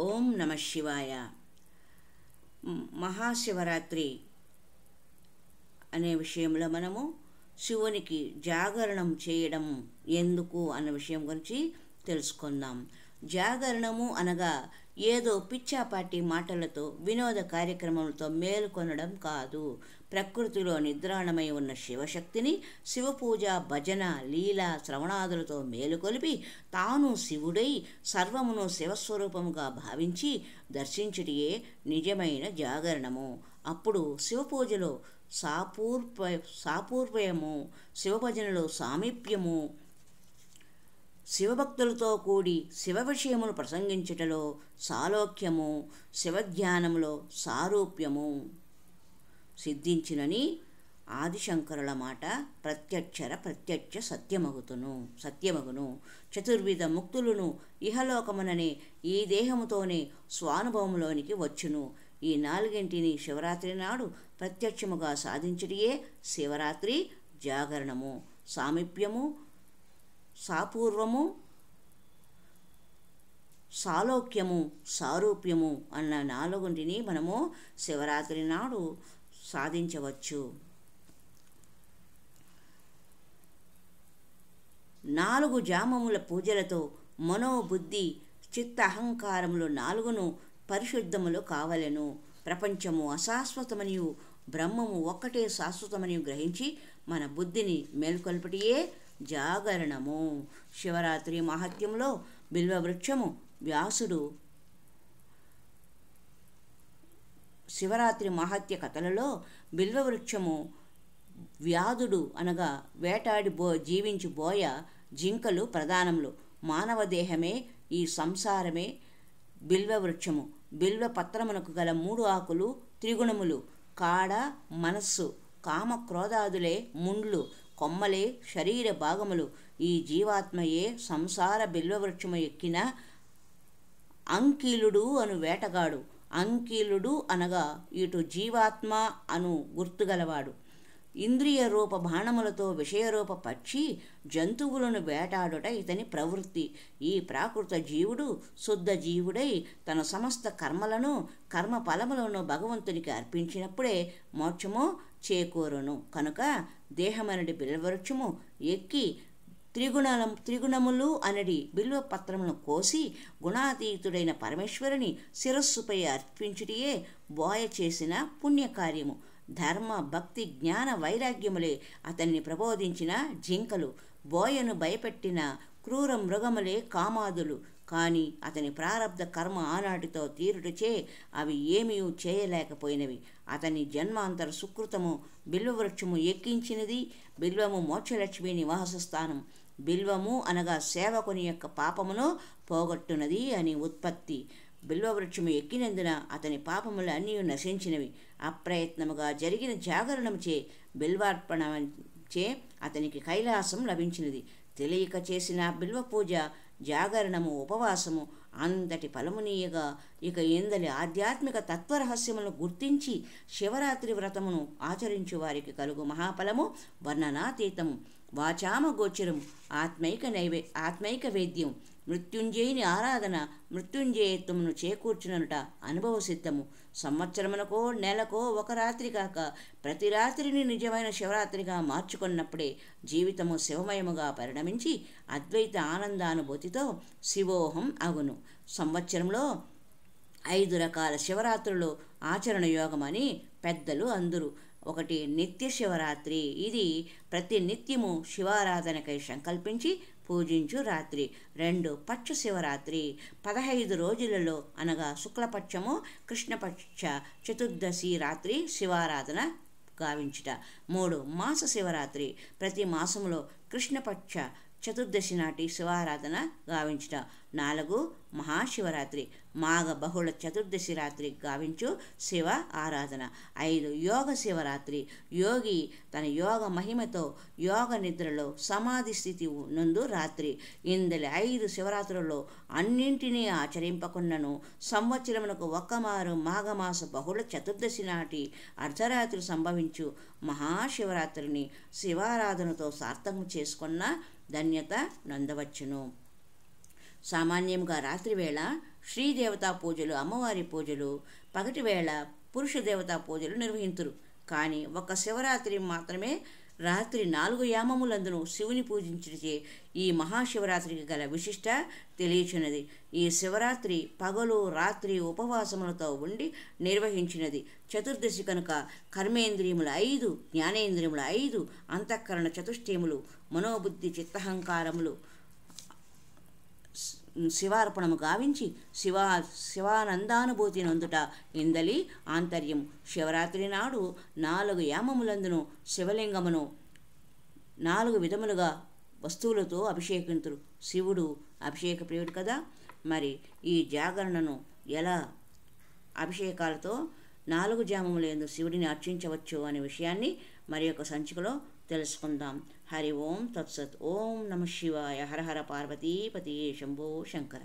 ఓం నమ శివాయ. మహాశివరాత్రి అనే విషయంలో మనము శివునికి జాగరణం చేయడం ఎందుకు అన్న విషయం గురించి తెలుసుకుందాం. జాగరణము అనగా ఏదో పిచ్చాపాటి మాటలతో వినోద కార్యక్రమాలతో మేలుకొనడం కాదు. ప్రకృతిలో నిద్రాణమై ఉన్న శివశక్తిని శివపూజ, భజన, లీల, శ్రవణాదులతో మేలుకొలిపి తాను శివుడై సర్వమును శివస్వరూపముగా భావించి దర్శించుటయే నిజమైన జాగరణము. అప్పుడు శివపూజలో సాపూర్వయము, శివభజనలో సామీప్యము, శివభక్తులతో కూడి శివ విషయమును ప్రసంగించుటలో సాలోక్యము, శివధ్యానములో సారూప్యము సిద్ధించినని ఆదిశంకరుల మాట ప్రత్యక్ష సత్యమగును. చతుర్విధ ముక్తులను ఇహలోకముననే ఈ దేహముతోనే స్వానుభవములోనికి వచ్చును. ఈ నాలుగింటిని శివరాత్రి నాడు ప్రత్యక్షముగా సాధించుటయే శివరాత్రి జాగరణము. సామీప్యము, సాపూర్వము, సాలోక్యము, సారూప్యము అన్న నాలుగింటిని మనము శివరాత్రి నాడు సాధించవచ్చు. 4 జామముల పూజలతో మనోబుద్ధి చిత్త అహంకారములు 4ను పరిశుద్ధములు కావలెను. ప్రపంచము అశాశ్వతమనియు బ్రహ్మము ఒక్కటే శాశ్వతమనియు గ్రహించి మన బుద్ధిని మేల్కొల్పటియే జాగరణము. శివరాత్రి మహత్యంలో బిల్వవృక్షము వ్యాసుడు శివరాత్రి మహత్య కథలలో బిల్వవృక్షము వ్యాధుడు అనగా వేటాడి జీవించు బోయ జింకలు ప్రధానములు. మానవ దేహమే ఈ సంసారమే బిల్వవృక్షము. బిల్వ పత్రమునకు గల 3 ఆకులు త్రిగుణములు, కాడ, మనస్సు, కామ క్రోధాదులే ముండ్లు, కొమ్మలే శరీర భాగములు. ఈ జీవాత్మయే సంసార బిల్వవృక్షము ఎక్కిన అంకీలుడు అను వేటగాడు. అంకీలుడు అనగా ఇటు జీవాత్మ అను గుర్తుగలవాడు. ఇంద్రియ రూప బాణములతో విషయరూప పక్షి జంతువులను వేటాడుట ఇతని ప్రవృత్తి. ఈ ప్రాకృత జీవుడు శుద్ధ జీవుడై తన సమస్త కర్మలను కర్మ ఫలములను భగవంతునికి అర్పించినప్పుడే మోక్షము చేకూరును. కనుక దేహమనడి బిల్వవృక్షము ఎక్కి త్రిగుణములు అనడి బిల్వపత్రమును కోసి గుణాతీతుడైన పరమేశ్వరుని శిరస్సుపై అర్పించుటయే బోయ చేసిన పుణ్యకార్యము. ధర్మ, భక్తి, జ్ఞాన, వైరాగ్యములే అతన్ని ప్రబోధించిన జింకలు. బోయను భయపెట్టిన క్రూర మృగములే కామాదులు. కానీ అతని ప్రారబ్ధ కర్మ ఆనాటితో తీరుటచే అవి ఏమీ చేయలేకపోయినవి. అతని జన్మాంతర సుకృతము బిల్వవృక్షము ఎక్కించినది. బిల్వము మోక్షలక్ష్మి నివాస స్థానం. బిల్వము అనగా సేవకుని యొక్క పాపమును పోగొట్టునది అని ఉత్పత్తి. బిల్వవృక్షము ఎక్కినందున అతని పాపములు అన్నీ నశించినవి. అప్రయత్నముగా జరిగిన జాగరణముచే బిల్వార్పణచే అతనికి కైలాసం లభించినది. తెలియక చేసిన బిల్వ పూజ, జాగరణము, ఉపవాసము అంతటి ఫలమునీయగా ఇక ఎందలి ఆధ్యాత్మిక తత్వరహస్యములను గుర్తించి శివరాత్రి వ్రతమును ఆచరించు వారికి కలుగు మహాఫలము వర్ణనాతీతము. వాచామ గోచరము, ఆత్మైక వేద్యం. మృత్యుంజయుని ఆరాధన మృత్యుంజయత్వమును చేకూర్చుననుట అనుభవ సిద్ధము. సంవత్సరమునకో నెలకో ఒక రాత్రి కాక ప్రతి రాత్రిని నిజమైన శివరాత్రిగా మార్చుకున్నప్పుడే జీవితము శివమయముగా పరిణమించి అద్వైత ఆనందానుభూతితో శివోహం అగును. సంవత్సరంలో 5 రకాల శివరాత్రులు ఆచరణ యోగమని పెద్దలు అందురు. 1 నిత్య శివరాత్రి. ఇది ప్రతి నిత్యము శివారాధనకై సంకల్పించి పూజించు రాత్రి. 2 పక్ష శివరాత్రి. 15 రోజులలో అనగా శుక్లపక్షము, కృష్ణపక్ష చతుర్దశి రాత్రి శివారాధన గావించుట. 3 మాస శివరాత్రి. ప్రతి మాసములో కృష్ణపక్ష చతుర్దశి నాటి శివారాధన గావించుట. 4 మహాశివరాత్రి. మాఘ బహుళ చతుర్దశి రాత్రి గావించు శివ ఆరాధన. 5 యోగ శివరాత్రి. యోగి తన యోగ మహిమతో యోగ నిద్రలో సమాధి స్థితి నందు రాత్రి. ఇందలి 5 శివరాత్రుల్లో అన్నింటినీ ఆచరింపకున్నను సంవత్సరమునకు ఒక్కమారు మాఘమాస బహుళ చతుర్దశి నాటి అర్ధరాత్రి సంభవించు మహాశివరాత్రిని శివారాధనతో సార్థకం చేసుకున్న ధన్యత నందవచ్చును. సామాన్యంగా రాత్రివేళ శ్రీదేవతా పూజలు, అమ్మవారి పూజలు, పగటి వేళ పురుష దేవతా పూజలు నిర్వహింతురు. కానీ ఒక్క శివరాత్రి మాత్రమే రాత్రి 4 యామములందును శివుని పూజించితే ఈ మహాశివరాత్రికి గల విశిష్ట తెలియచున్నది. ఈ శివరాత్రి పగలు రాత్రి ఉపవాసములతో ఉండి నిర్వహించినది. చతుర్దశి కనుక కర్మేంద్రియములు 5, జ్ఞానేంద్రియములు 5, అంతఃకరణ చతుష్టయములు, మనోబుద్ధి చిత్తహంకారములు శివార్పణము గావించి శివానందానుభూతి నొందుట ఇందలి ఆంతర్యం. శివరాత్రి నాడు 4 యామములందును శివలింగమును 4 విధములుగా వస్తువులతో అభిషేకింతురు. శివుడు అభిషేక ప్రియుడు కదా. మరి ఈ జాగరణను ఎలా అభిషేకాలతో 4 జామములందు శివుడిని అర్చించవచ్చు అనే విషయాన్ని మరి యొక్క సంచికలో తెలుసుకుందాం. హరి ఓం తత్సత్. ఓం నమ శివాయ. హర హర పార్వతీపతి శంభో శంకర.